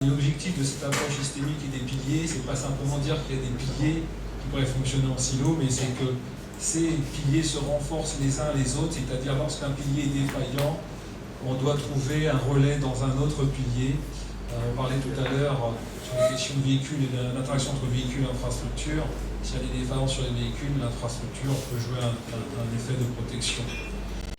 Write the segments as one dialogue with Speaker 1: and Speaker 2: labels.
Speaker 1: L'objectif de cette approche systémique et des piliers, c'est pas simplement dire qu'il y a des piliers qui pourraient fonctionner en silo, mais c'est que ces piliers se renforcent les uns les autres, c'est-à-dire lorsqu'un pilier est défaillant, on doit trouver un relais dans un autre pilier. On parlait tout à l'heure sur la question de véhicules et de l'interaction entre véhicules et infrastructures. S'il y a des défaillances sur les véhicules, l'infrastructure peut jouer un effet de protection.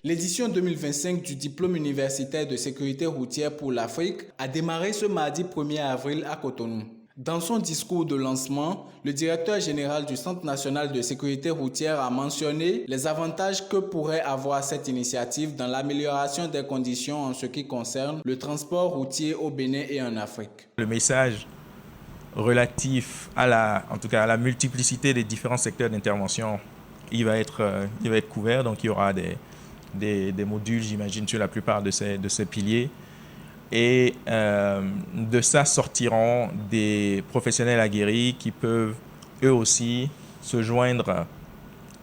Speaker 2: L'édition 2025 du diplôme universitaire de sécurité routière pour l'Afrique a démarré ce mardi 1er avril à Cotonou. Dans son discours de lancement, le directeur général du Centre national de sécurité routière a mentionné les avantages que pourrait avoir cette initiative dans l'amélioration des conditions en ce qui concerne le transport routier au Bénin et en Afrique.
Speaker 3: Le message relatif à la multiplicité des différents secteurs d'intervention, il va être couvert, donc il y aura des modules, j'imagine, sur la plupart de ces piliers. Et de ça sortiront des professionnels aguerris qui peuvent eux aussi se joindre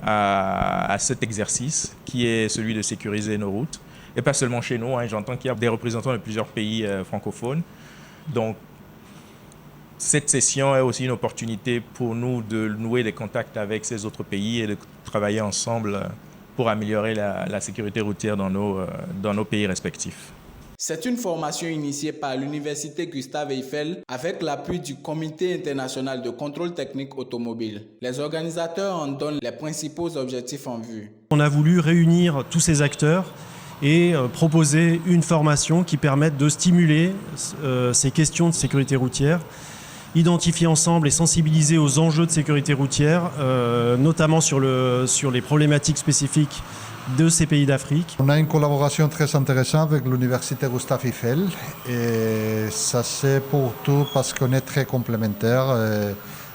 Speaker 3: à cet exercice qui est celui de sécuriser nos routes. Et pas seulement chez nous, j'entends qu'il y a des représentants de plusieurs pays francophones. Donc cette session est aussi une opportunité pour nous de nouer des contacts avec ces autres pays et de travailler ensemble pour améliorer la sécurité routière dans nos pays respectifs.
Speaker 2: C'est une formation initiée par l'Université Gustave Eiffel avec l'appui du Comité international de contrôle technique automobile. Les organisateurs en donnent les principaux objectifs en vue.
Speaker 4: On a voulu réunir tous ces acteurs et proposer une formation qui permette de stimuler ces questions de sécurité routière, identifier ensemble et sensibiliser aux enjeux de sécurité routière, notamment sur les problématiques spécifiques de ces pays d'Afrique.
Speaker 5: On a une collaboration très intéressante avec l'Université Gustave Eiffel et ça c'est pour tout parce qu'on est très complémentaires.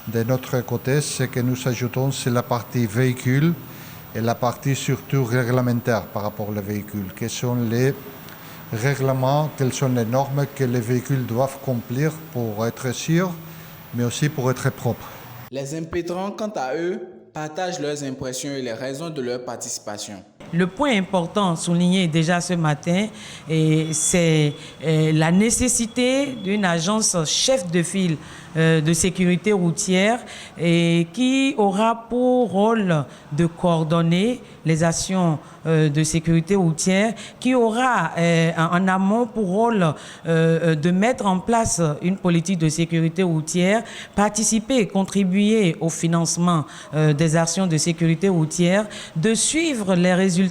Speaker 5: De notre côté, ce que nous ajoutons, c'est la partie véhicule et la partie surtout réglementaire par rapport aux véhicules. Quels sont les règlements, quelles sont les normes que les véhicules doivent accomplir pour être sûrs, mais aussi pour être propres.
Speaker 2: Les impétrants, quant à eux, partagent leurs impressions et les raisons de leur participation.
Speaker 6: Le point important souligné déjà ce matin, c'est la nécessité d'une agence chef de file de sécurité routière qui aura pour rôle de coordonner les actions de sécurité routière, qui aura en amont pour rôle de mettre en place une politique de sécurité routière, participer et contribuer au financement des actions de sécurité routière, de suivre les résultats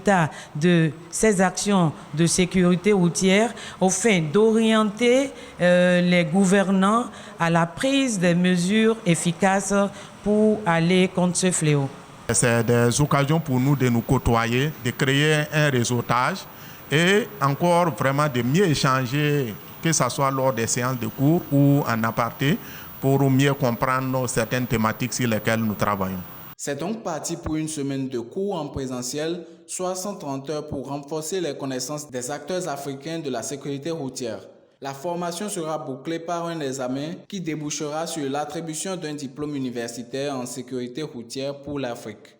Speaker 6: de ces actions de sécurité routière afin d'orienter les gouvernants à la prise des mesures efficaces pour aller contre ce fléau.
Speaker 7: C'est des occasions pour nous de nous côtoyer, de créer un réseautage et encore vraiment de mieux échanger, que ce soit lors des séances de cours ou en aparté, pour mieux comprendre certaines thématiques sur lesquelles nous travaillons.
Speaker 2: C'est donc parti pour une semaine de cours en présentiel, soit 130 heures pour renforcer les connaissances des acteurs africains de la sécurité routière. La formation sera bouclée par un examen qui débouchera sur l'attribution d'un diplôme universitaire en sécurité routière pour l'Afrique.